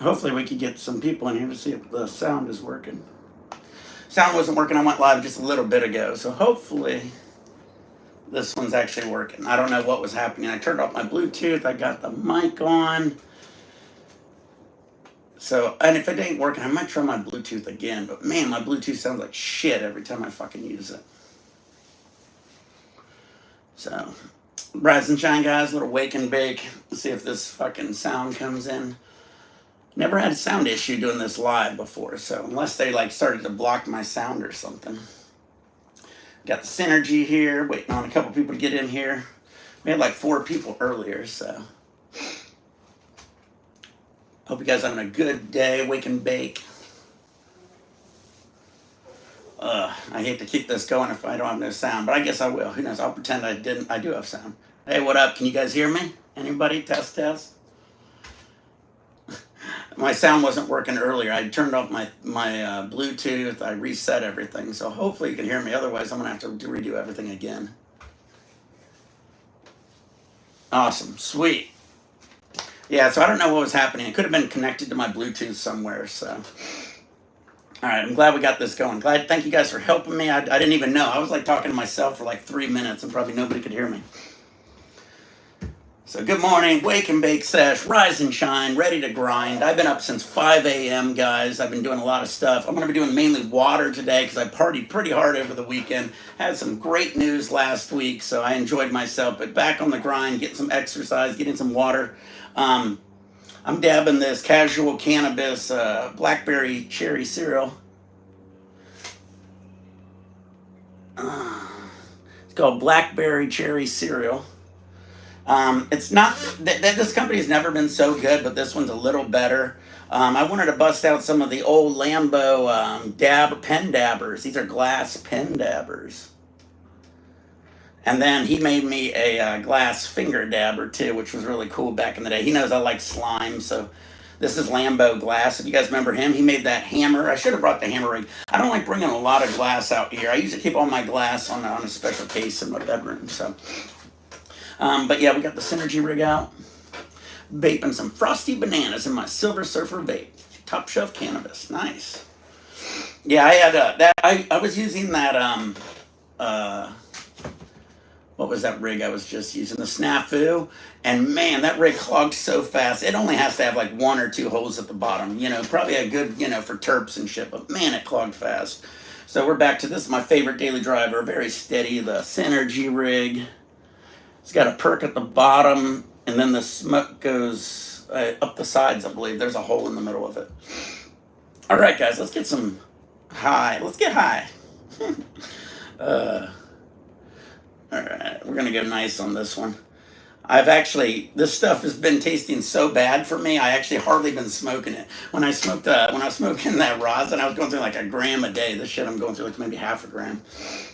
Hopefully we could get some people in here to see if the sound is working. Sound wasn't working. I went live just a little bit ago, so hopefully this one's actually working. I don't know what was happening. I turned off my Bluetooth. I got the mic on. So, and if it ain't working, I might try my Bluetooth again. But man, my Bluetooth sounds like shit every time I fucking use it. So, rise and shine, guys. Little wake and bake. Let's see if this fucking sound comes in. Never had a sound issue doing this live before, so unless they like started to block my sound or something. Got the Synergy here, waiting on a couple people to get in here. We had like 4 people earlier, so. Hope you guys are having a good day, wake and bake. I hate to keep this going if I don't have no sound, but I guess I will. Who knows? I'll pretend I didn't. I do have sound. Hey, what up? Can you guys hear me? Anybody? Test, test. My sound wasn't working earlier. I turned off my Bluetooth. I reset everything. So hopefully you can hear me. Otherwise, I'm going to have to redo everything again. Awesome. Sweet. Yeah, so I don't know what was happening. It could have been connected to my Bluetooth somewhere. So, all right. I'm glad we got this going. Thank you guys for helping me. I didn't even know. I was like talking to myself for like 3 minutes and probably nobody could hear me. So good morning, wake and bake sesh, rise and shine, ready to grind. I've been up since 5 a.m., guys. I've been doing a lot of stuff. I'm going to be doing mainly water today because I partied pretty hard over the weekend. Had some great news last week, so I enjoyed myself. But back on the grind, getting some exercise, getting some water. I'm dabbing this casual cannabis blackberry cherry cereal. It's called blackberry cherry cereal. It's not this company's never been so good, but this one's a little better. I wanted to bust out some of the old Lambo pen dabbers. These are glass pen dabbers. And then he made me a glass finger dabber too, which was really cool back in the day. He knows I like slime, so this is Lambo glass. If you guys remember him, he made that hammer. I should have brought the hammer rig. I don't like bringing a lot of glass out here. I usually keep all my glass on a special case in my bedroom, so. But yeah, we got the Synergy rig out. Vaping some frosty bananas in my Silver Surfer vape. Top shelf cannabis. Nice. Yeah, I had that. I was using that. What was that rig I was just using? The Snafu. And man, that rig clogged so fast. It only has to have like 1 or 2 holes at the bottom. You know, probably a good, for terps and shit. But man, it clogged fast. So we're back to this. Is my favorite daily driver. Very steady. The Synergy rig. It's got a perk at the bottom, and then the smoke goes up the sides, I believe. There's a hole in the middle of it. All right, guys, let's get some high. Let's get high. All right, we're going to go nice on this one. This stuff has been tasting so bad for me, I actually hardly been smoking it. When I was smoking that rosin, I was going through like a gram a day. This shit I'm going through like maybe half a gram.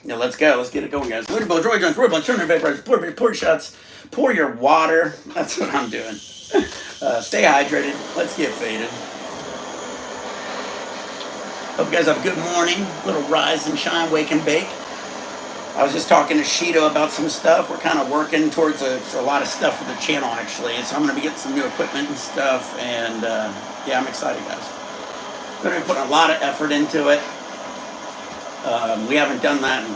Yeah, let's go. Let's get it going, guys. Little joy joints, roll turn your vaporize, pour shots, pour your water. That's what I'm doing. Stay hydrated. Let's get faded. Hope you guys have a good morning. Little rise and shine, wake and bake. I was just talking to Shido about some stuff. We're kind of working towards a lot of stuff for the channel, actually. So I'm going to be getting some new equipment and stuff. And yeah, I'm excited, guys. We're going to be putting a lot of effort into it. We haven't done that in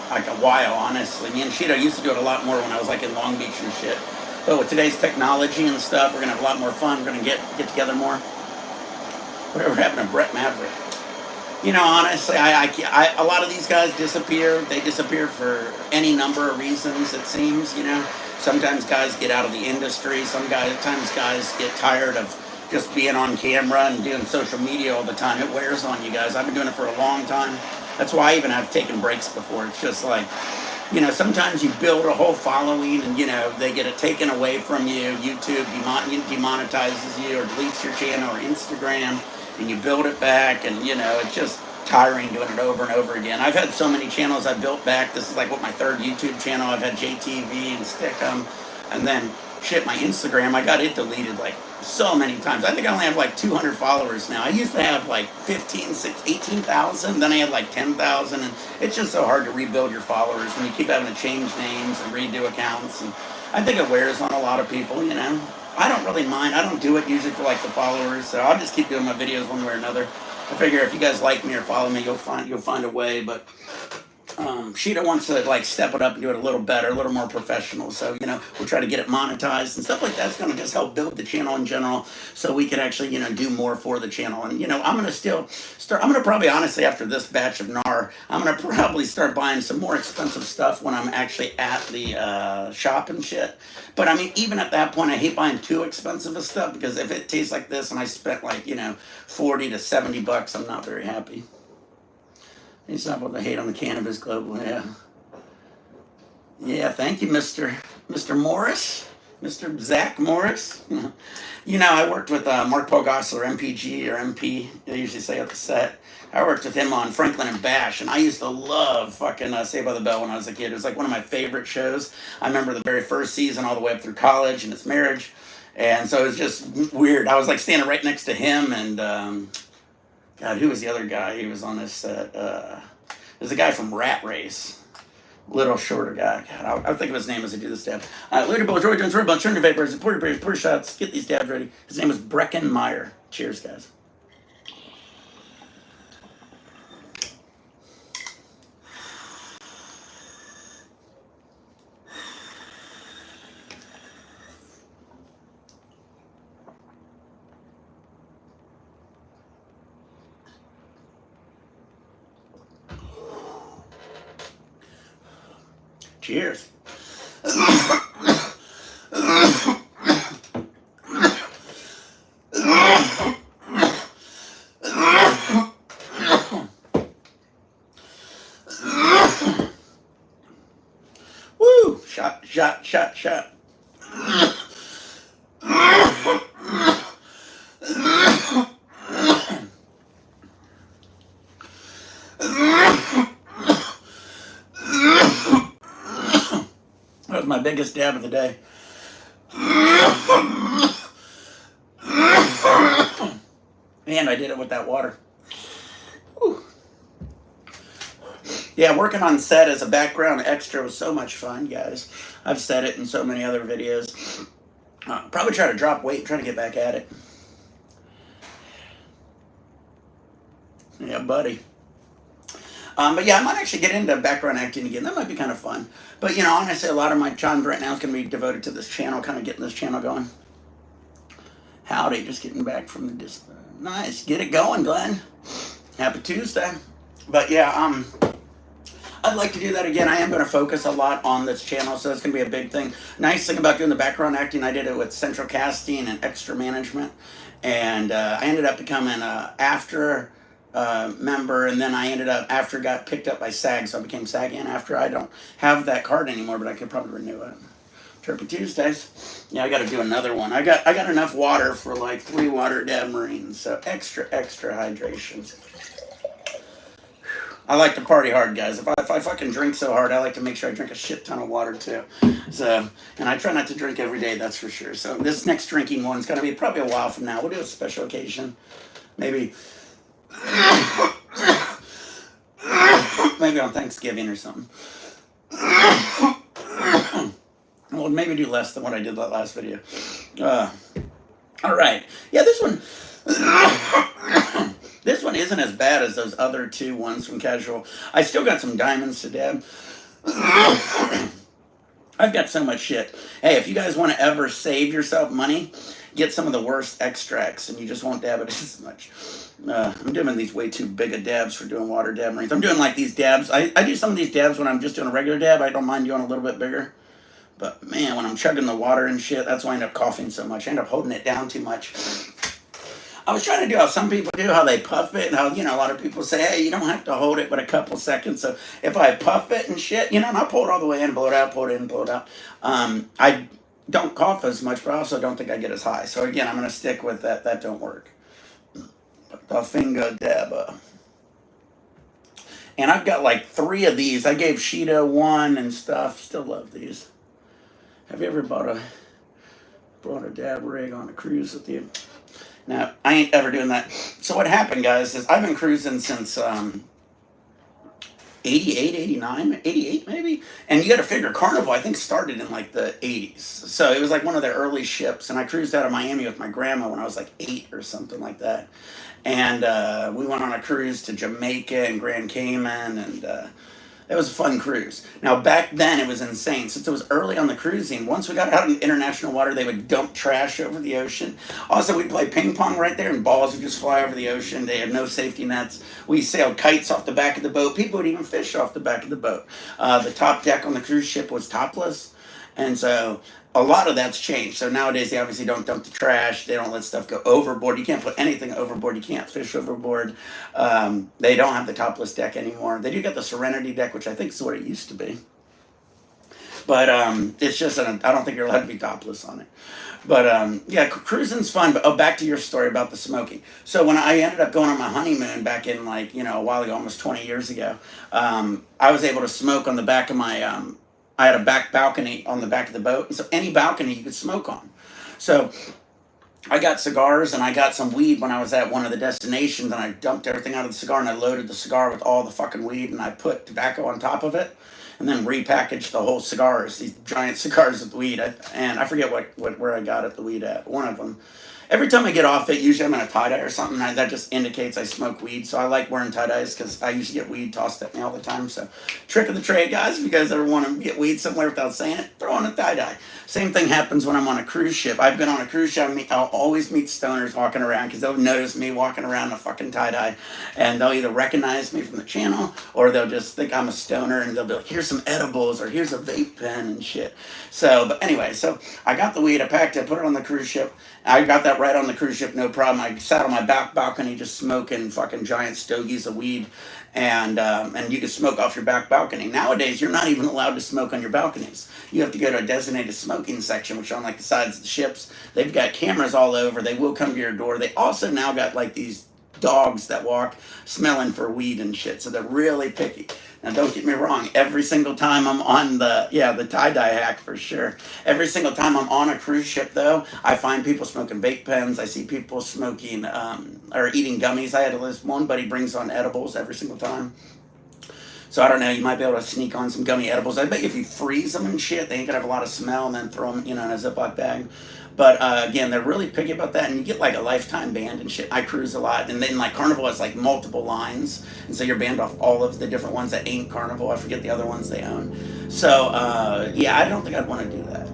like a while, honestly. Me and Shido used to do it a lot more when I was like in Long Beach and shit. But with today's technology and stuff, we're going to have a lot more fun. We're going to get together more. Whatever happened to Brett Maverick? You know, honestly, a lot of these guys disappear. They disappear for any number of reasons, it seems, Sometimes guys get out of the industry. Sometimes guys get tired of just being on camera and doing social media all the time. It wears on you guys. I've been doing it for a long time. That's why I even have taken breaks before. It's just like, sometimes you build a whole following and, they get it taken away from you. YouTube demonetizes you or deletes your channel or Instagram. And you build it back, and it's just tiring doing it over and over again. I've had so many channels I built back. This is like my 3rd YouTube channel. I've had JTV and Stickum, and then my Instagram, I got it deleted like so many times. I think I only have like 200 followers now. I used to have like 18,000, then I had like 10,000, and it's just so hard to rebuild your followers when you keep having to change names and redo accounts, and I think it wears on a lot of people, I don't really mind. I don't do it usually for like the followers, so I'll just keep doing my videos one way or another. I figure if you guys like me or follow me, you'll find a way. But Sheeta wants to like step it up and do it a little better, a little more professional. So we'll try to get it monetized and stuff like that's going to just help build the channel in general, so we can actually do more for the channel. And I'm going to still start. I'm going to probably honestly after this batch of NAR, I'm going to probably start buying some more expensive stuff when I'm actually at the shop and shit. But I mean, even at that point, I hate buying too expensive of stuff, because if it tastes like this and I spent like 40 to 70 bucks, I'm not very happy. He's not able to hate on the cannabis global, yeah. Yeah, thank you, Mr. Morris, Mr. Zach Morris. I worked with Mark Paul Gosselaar, MPG or MP, they usually say at the set. I worked with him on Franklin and Bash, and I used to love fucking Saved by the Bell when I was a kid. It was like one of my favorite shows. I remember the very first season all the way up through college and his marriage. And so it was just weird. I was like standing right next to him and God, who was the other guy? He was on this set. There's a guy from Rat Race. Little shorter guy. God, I'll think of his name as I do this dab. Later, boys, Roy Jones, Rebel, turn to vapors, pour shots, get these dabs ready. His name is Brecken Meyer. Cheers, guys. Cheers. Woo! Shot, shot, shot, shot. That was my biggest dab of the day. And I did it with that water. Whew. Yeah, working on set as a background extra was so much fun, guys. I've said it in so many other videos. Probably try to drop weight, try to get back at it. Yeah, buddy. But yeah, I might actually get into background acting again. That might be kind of fun. But honestly, a lot of my time right now is going to be devoted to this channel, kind of getting this channel going. Howdy, just getting back from the distance. Nice, get it going, Glenn. Happy Tuesday. But yeah, I'd like to do that again. I am going to focus a lot on this channel, so it's going to be a big thing. Nice thing about doing the background acting, I did it with Central Casting and Extra Management, and I ended up becoming an after member, and then I ended up after got picked up by SAG, so I became SAG and after. I don't have that card anymore, but I could probably renew it. Turpy Tuesdays. Yeah, I got to do another one. I got enough water for like 3 water dab marines, so extra hydration. I like to party hard, guys. If I fucking drink so hard, I like to make sure I drink a shit ton of water too. So, and I try not to drink every day, that's for sure. So this next drinking one's got to be probably a while from now. We'll do a special occasion, maybe on Thanksgiving or something. Well, maybe do less than what I did that last video. All right. Yeah, this one. This one isn't as bad as those other 2 ones from Casual. I still got some diamonds to dab. I've got so much shit. Hey, if you guys want to ever save yourself money, get some of the worst extracts, and you just won't dab it as much. I'm doing these way too big of dabs for doing water dab marines. I'm doing like these dabs. I do some of these dabs when I'm just doing a regular dab. I don't mind doing a little bit bigger. But man, when I'm chugging the water and shit, that's why I end up coughing so much. I end up holding it down too much. I was trying to do how some people do, how they puff it, and how, a lot of people say, hey, you don't have to hold it but a couple seconds. So if I puff it and shit, and I pull it all the way in, blow it out, pull it in, blow it out. I don't cough as much, but I also don't think I get as high. So again, I'm going to stick with that. That don't work. The finger dab. And I've got like 3 of these. I gave Sheeta 1 and stuff. Still love these. Have you ever brought a dab rig on a cruise with you? Now, I ain't ever doing that. So what happened, guys, is I've been cruising since 88, 89, 88 maybe. And you got to figure Carnival, I think, started in like the 80s. So it was like one of the early ships. And I cruised out of Miami with my grandma when I was like 8 or something like that. And we went on a cruise to Jamaica and Grand Cayman, and it was a fun cruise. Now, back then, it was insane. Since it was early on the cruising, once we got out in international water, they would dump trash over the ocean. Also, we'd play ping pong right there, and balls would just fly over the ocean. They had no safety nets. We sailed kites off the back of the boat. People would even fish off the back of the boat. The top deck on the cruise ship was topless. And so a lot of that's changed. So nowadays they obviously don't dump the trash. They don't let stuff go overboard. You can't put anything overboard. You can't fish overboard. They don't have the topless deck anymore. They do get the Serenity deck, which I think is what it used to be. But it's just, I don't think you're allowed to be topless on it. But yeah, cruising's fun. But back to your story about the smoking. So when I ended up going on my honeymoon back in like, a while ago, almost 20 years ago, I was able to smoke on the back of my, I had a back balcony on the back of the boat. And so any balcony you could smoke on. So I got cigars and I got some weed when I was at one of the destinations, and I dumped everything out of the cigar and I loaded the cigar with all the fucking weed, and I put tobacco on top of it and then repackaged the whole cigars, these giant cigars with weed. And I forget where I got it, the weed at. One of them. Every time I get off it, usually I'm in a tie-dye or something, that just indicates I smoke weed. So I like wearing tie-dyes because I usually get weed tossed at me all the time. So trick of the trade, guys, if you guys ever want to get weed somewhere without saying it, throw on a tie-dye. Same thing happens when I'm on a cruise ship. I've been on a cruise ship. I'll always meet stoners walking around because they'll notice me walking around in a fucking tie-dye, and they'll either recognize me from the channel or they'll just think I'm a stoner, and they'll be like, here's some edibles or here's a vape pen and shit. So, but anyway, so I got the weed, I packed it, put it on the cruise ship. I got that right on the cruise ship, no problem. I sat on my back balcony just smoking fucking giant stogies of weed, and you can smoke off your back balcony. Nowadays, you're not even allowed to smoke on your balconies. You have to go to a designated smoking section, which on like the sides of the ships. They've got cameras all over. They will come to your door. They also now got like these dogs that walk smelling for weed and shit, so they're really picky. Now, don't get me wrong, every single time I'm on the tie-dye hack for sure. Every single time I'm on a cruise ship, though, I find people smoking vape pens. I see people smoking or eating gummies. I had this one buddy brings on edibles every single time. So I don't know, you might be able to sneak on some gummy edibles. I bet if you freeze them and shit, they ain't gonna have a lot of smell, and then throw them, in a Ziploc bag. But again, they're really picky about that, and you get like a lifetime band and shit. I cruise a lot, and then like Carnival has like multiple lines, and so you're banned off all of the different ones that ain't Carnival. I forget the other ones they own. So yeah, I don't think I'd want to do that.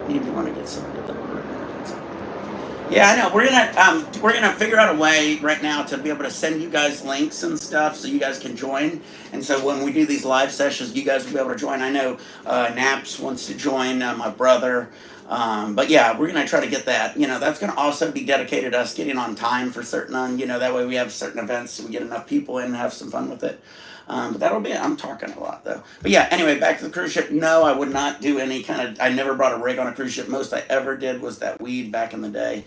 Maybe want to get some of the. Yeah, I know. We're gonna figure out a way right now to be able to send you guys links and stuff so you guys can join. And so when we do these live sessions, you guys will be able to join. I know Naps wants to join, my brother. But yeah, we're gonna try to get that. That's gonna also be dedicated to us getting on time for certain that way we have certain events so we get enough people in and have some fun with it. But that'll be it. I'm talking a lot though. But yeah, anyway, back to the cruise ship. No, I would not do any I never brought a rig on a cruise ship. Most I ever did was that weed back in the day.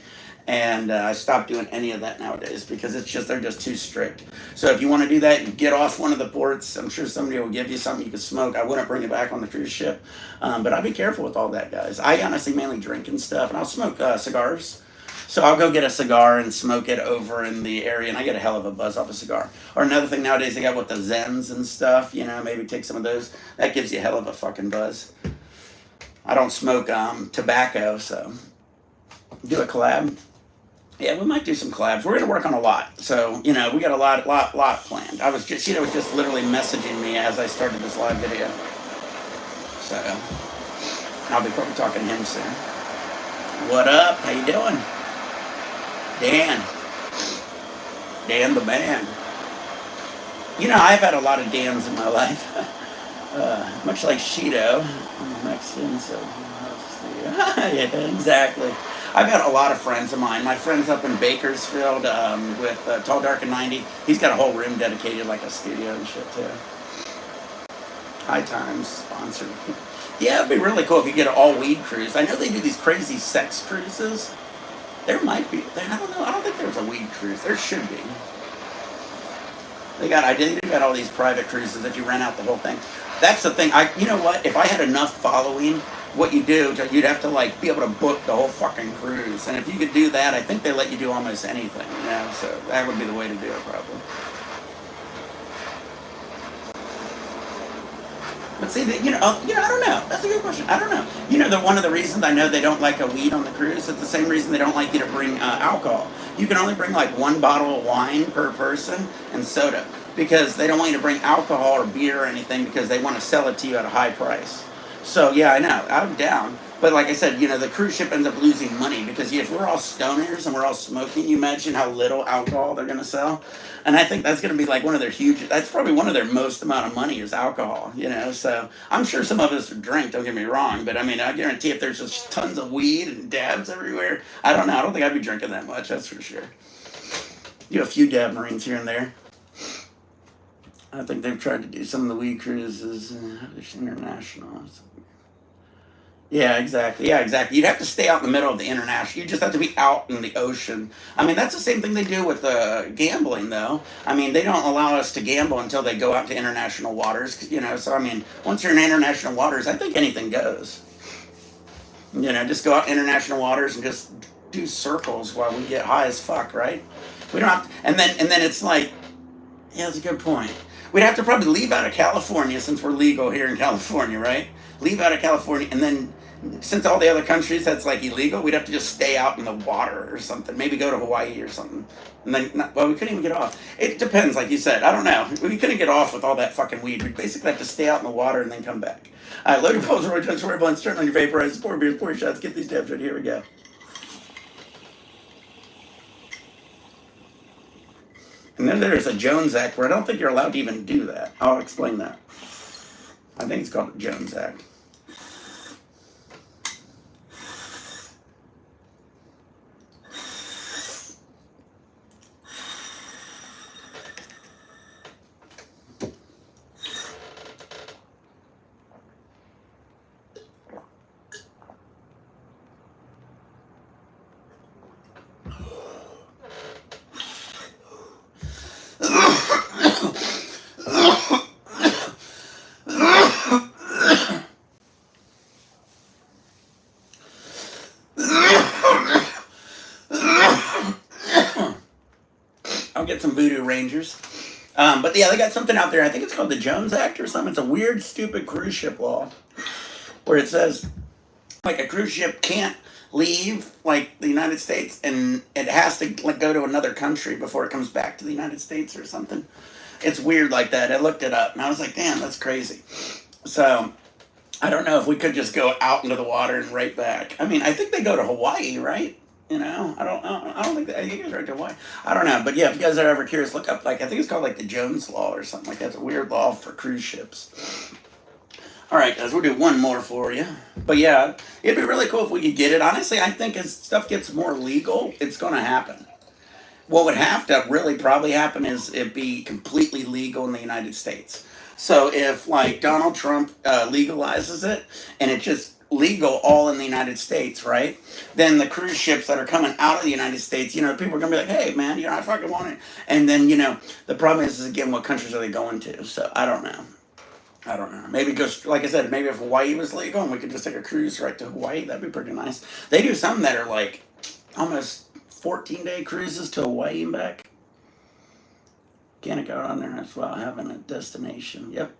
And I stopped doing any of that nowadays because they're just too strict. So if you want to do that, you get off one of the ports. I'm sure somebody will give you something you can smoke. I wouldn't bring it back on the cruise ship. But I'll be careful with all that, guys. I honestly mainly drink and stuff, and I'll smoke cigars. So I'll go get a cigar and smoke it over in the area, and I get a hell of a buzz off a cigar. Or another thing nowadays, they got with the Zens and stuff, maybe take some of those. That gives you a hell of a fucking buzz. I don't smoke tobacco, so do a collab. Yeah, we might do some collabs. We're going to work on a lot. So, we got a lot planned. Sheeta was just literally messaging me as I started this live video. So, I'll be probably talking to him soon. What up? How you doing? Dan the man. I've had a lot of Dans in my life. Much like Shido. I'm Mexican, so yeah, exactly. I've had a lot of friends of mine. My friend's up in Bakersfield with Tall, Dark, and 90. He's got a whole room dedicated, like a studio and shit, too. High Times, sponsored. Yeah, it'd be really cool if you get an all-weed cruise. I know they do these crazy sex cruises. There might be. I don't know. I don't think there's a weed cruise. There should be. They got all these private cruises if you rent out the whole thing. That's the thing. You know what? If I had enough following what you do, you'd have to like be able to book the whole fucking cruise. And if you could do that, I think they let you do almost anything. You know, so that would be the way to do it, probably. But see, I don't know. That's a good question. I don't know. One of the reasons I know they don't like a weed on the cruise. It's the same reason they don't like you to bring alcohol. You can only bring like one bottle of wine per person and soda because they don't want you to bring alcohol or beer or anything because they want to sell it to you at a high price. So yeah, I know. I'm down. But like I said, the cruise ship ends up losing money because if we're all stoners and we're all smoking, you imagine how little alcohol they're going to sell. And I think that's going to be like that's probably one of their most amount of money is alcohol, So I'm sure some of us drink, don't get me wrong. But I mean, I guarantee if there's just tons of weed and dabs everywhere, I don't know. I don't think I'd be drinking that much, that's for sure. You have a few dab marines here and there. I think they've tried to do some of the weed cruises, international. Yeah, exactly. Yeah, exactly. You'd have to stay out in the middle of the international. You just have to be out in the ocean. I mean, that's the same thing they do with gambling, though. I mean, they don't allow us to gamble until they go out to international waters, So, I mean, once you're in international waters, I think anything goes. Just go out international waters and just do circles while we get high as fuck, right? We don't have to, and then it's like, yeah, that's a good point. We'd have to probably leave out of California since we're legal here in California, right? Leave out of California, and then since all the other countries that's like illegal, we'd have to just stay out in the water or something. Maybe go to Hawaii or something. And then, we couldn't even get off. It depends, like you said. I don't know. We couldn't get off with all that fucking weed. We'd basically have to stay out in the water and then come back. All right, load your poles, roll your tongues, swear blunts, turn on your vaporizers, pour beers, pour your shots, get these dabs ready. Here we go. And then there's a Jones Act where I don't think you're allowed to even do that. I'll explain that. I think it's called the Jones Act. I'll get some Voodoo Rangers. But yeah, they got something out there. I think it's called the Jones Act or something. It's a weird, stupid cruise ship law where it says like a cruise ship can't leave like the United States and it has to like go to another country before it comes back to the United States or something. It's weird like that. I looked it up and I was like, damn, that's crazy. So I don't know if we could just go out into the water and right back. I mean, I think they go to Hawaii, right? I don't think I think it's right to Hawaii. I don't know, but yeah, if you guys are ever curious, look up like I think it's called like the Jones Law or something like that. It's a weird law for cruise ships. All right, guys, we'll do one more for you. But yeah, it'd be really cool if we could get it. Honestly, I think as stuff gets more legal, it's going to happen. What would have to really probably happen is it be completely legal in the United States. So if like Donald Trump legalizes it and it just legal all in the United States, right? Then the cruise ships that are coming out of the United States, people are gonna be like, hey man, I fucking want it. And then, the problem is again, what countries are they going to? So I don't know. Maybe just like I said, maybe if Hawaii was legal and we could just take a cruise right to Hawaii, that'd be pretty nice. They do some that are like almost 14-day cruises to Hawaii and back. Can't go on there as well, having a destination. Yep.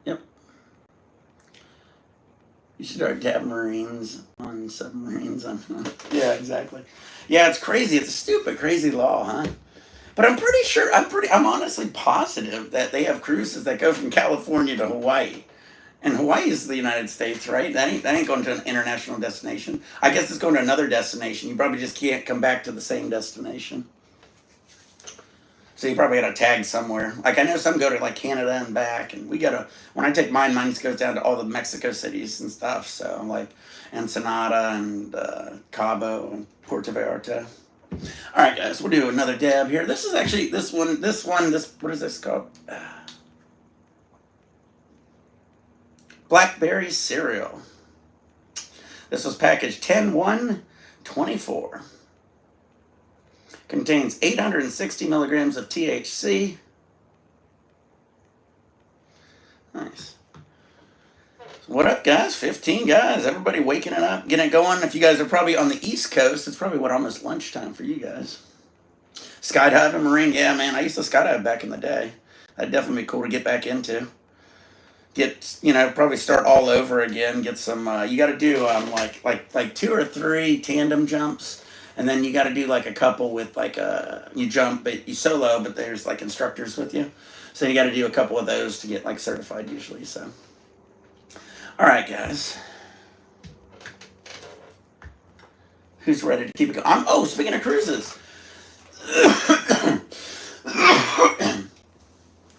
You should start dabbing Marines on submarines. Yeah, exactly. Yeah, it's crazy. It's a stupid, crazy law, huh? But I'm pretty sure, I'm honestly positive that they have cruises that go from California to Hawaii. And Hawaii is the United States, right? That ain't going to an international destination. I guess it's going to another destination. You probably just can't come back to the same destination. So you probably got to tag somewhere. Like I know some go to like Canada and back, and when I take mine goes down to all the Mexico cities and stuff. So like Ensenada and Cabo and Puerto Vallarta. All right, guys, we'll do another dab here. This is actually this one. What is this called? Blackberry cereal. This was packaged 10/1/24. Contains 860 milligrams of THC. Nice. What up, guys? 15 guys. Everybody waking it up, getting it going. If you guys are probably on the East Coast, it's probably almost lunchtime for you guys. Skydiving, marine, yeah, man. I used to skydive back in the day. That'd definitely be cool to get back into. Get, probably start all over again. Get some. You got to do like 2 or 3 tandem jumps, and then you got to do like a couple with like you jump, but you solo, but there's like instructors with you. So you got to do a couple of those to get like certified usually. So, all right, guys. Who's ready to keep it going? Speaking of cruises.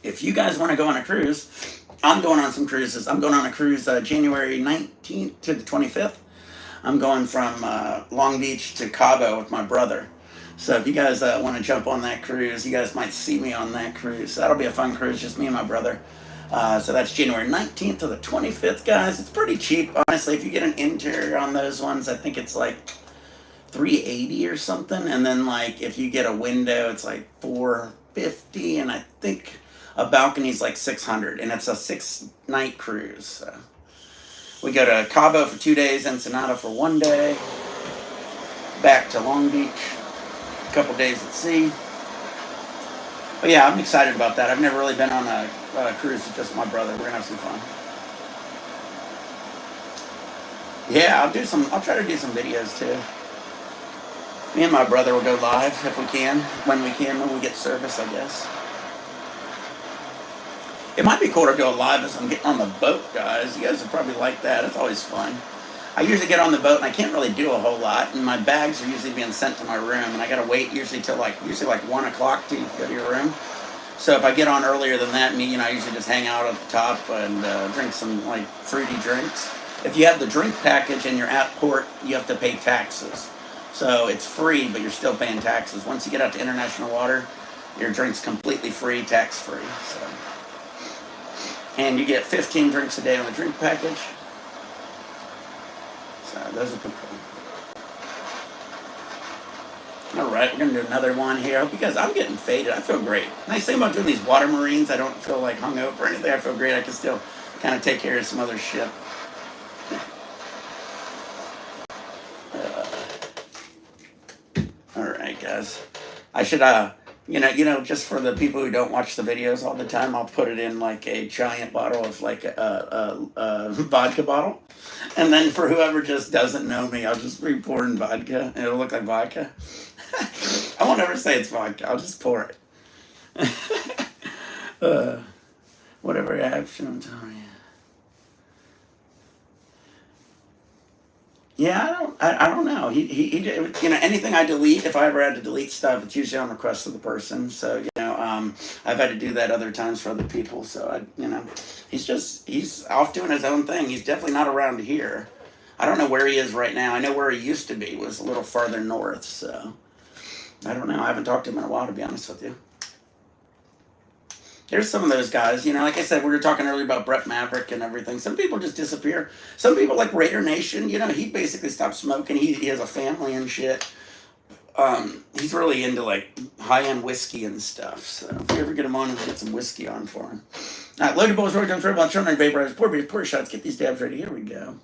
If you guys want to go on a cruise, I'm going on some cruises. I'm going on a cruise January 19th to the 25th. I'm going from Long Beach to Cabo with my brother. So if you guys want to jump on that cruise, you guys might see me on that cruise. That'll be a fun cruise, just me and my brother. So that's January 19th to the 25th, guys. It's pretty cheap, honestly. If you get an interior on those ones, I think it's like $380 or something. And then like if you get a window, it's like $450, and I think a balcony's like $600, and it's a 6-night cruise. So we go to Cabo for 2 days, Ensenada for 1 day, back to Long Beach, a couple days at sea. But yeah, I'm excited about that. I've never really been on a cruise with just my brother. We're gonna have some fun. Yeah, I'll try to do some videos too. Me and my brother will go live if we can, when we get service, I guess. It might be cool to go live as I'm getting on the boat, guys. You guys would probably like that. It's always fun. I usually get on the boat and I can't really do a whole lot, and my bags are usually being sent to my room, and I gotta wait usually till like 1 o'clock to go to your room. So if I get on earlier than that, I usually just hang out at the top and drink some like fruity drinks. If you have the drink package and you're at port, you have to pay taxes. So it's free, but you're still paying taxes. Once you get out to international water, your drink's completely free, tax-free. So. And you get 15 drinks a day on the drink package. So those are pretty cool. All right, we're going to do another one here. I hope you guys, I'm getting faded. I feel great. Nice thing about doing these water marines, I don't feel like hungover or anything. I feel great. I can still kind of take care of some other shit. All right, guys. I should, just for the people who don't watch the videos all the time, I'll put it in like a giant bottle of like a vodka bottle. And then for whoever just doesn't know me, I'll just be pouring vodka. And it'll look like vodka. I won't ever say it's vodka. I'll just pour it. Whatever I have shown to you. Yeah, I don't know. He anything I delete, if I ever had to delete stuff, it's usually on request of the person. So, I've had to do that other times for other people. So, he's off doing his own thing. He's definitely not around here. I don't know where he is right now. I know where he used to be was a little farther north. So, I don't know. I haven't talked to him in a while, to be honest with you. There's some of those guys, like I said, we were talking earlier about Brett Maverick and everything. Some people just disappear. Some people like Raider Nation, he basically stopped smoking. He has a family and shit. He's really into like high-end whiskey and stuff. So if you ever get him on, we'll get some whiskey on for him. All right, loaded balls, road jumps, red ball, short night vaporize, pour beers, pour shots, get these dabs ready. Here we go.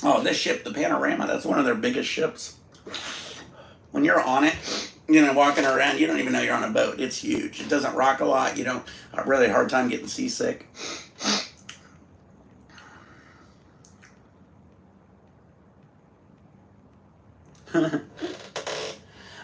Oh, this ship, the Panorama, that's one of their biggest ships. When you're on it, walking around, you don't even know you're on a boat. It's huge. It doesn't rock a lot. You don't have really a hard time getting seasick. I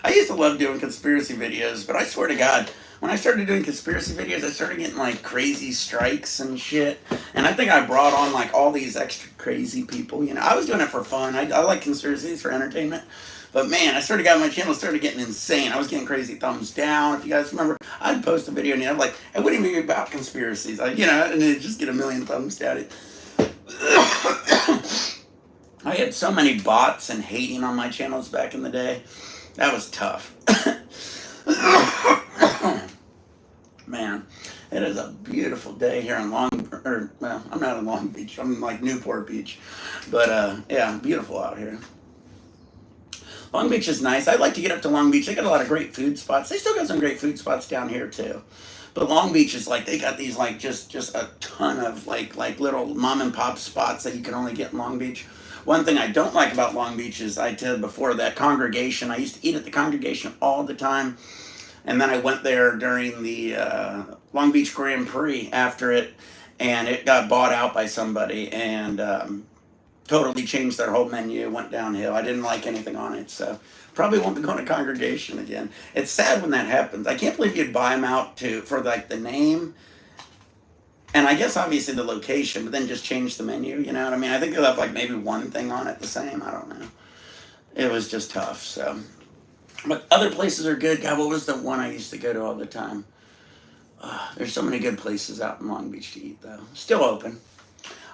used to love doing conspiracy videos, but I swear to God, when I started doing conspiracy videos, I started getting like crazy strikes and shit. And I think I brought on like all these extra crazy people. I was doing it for fun. I like conspiracies for entertainment. But man, I started getting my channel started getting insane. I was getting crazy thumbs down. If you guys remember, I'd post a video and I'm like, it wouldn't even be about conspiracies. And it'd just get a million thumbs down. I had so many bots and hating on my channels back in the day. That was tough. Man, it is a beautiful day here in well, I'm not in Long Beach. I'm in like Newport Beach. But yeah, beautiful out here. Long Beach is nice. I'd like to get up to Long Beach. They got a lot of great food spots. They still got some great food spots down here too. But Long Beach is like, they got these like just a ton of like little mom and pop spots that you can only get in Long Beach. One thing I don't like about Long Beach is, I said before, that congregation. I used to eat at the congregation all the time. And then I went there during the Long Beach Grand Prix after it, and it got bought out by somebody, and totally changed their whole menu, went downhill. I didn't like anything on it, so probably won't be going to congregation again. It's sad when that happens. I can't believe you'd buy them out for like the name, and I guess obviously the location, but then just change the menu. You know what I mean? I think they'll have like maybe one thing on it the same. I don't know. It was just tough. So, but other places are good. God, what was the one I used to go to all the time? There's so many good places out in Long Beach to eat, though. Still open.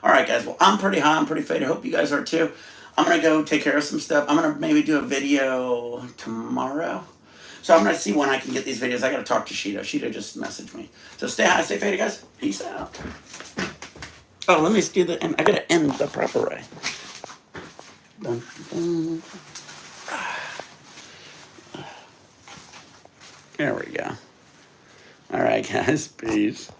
All right, guys. Well, I'm pretty high. I'm pretty faded. I hope you guys are too. I'm going to go take care of some stuff. I'm going to maybe do a video tomorrow. So I'm going to see when I can get these videos. I got to talk to Sheeta. Sheeta just messaged me. So stay high, stay faded, guys. Peace out. Oh, let me do the end. I got to end the proper way. Dun, dun. There we go. All right, guys. Peace.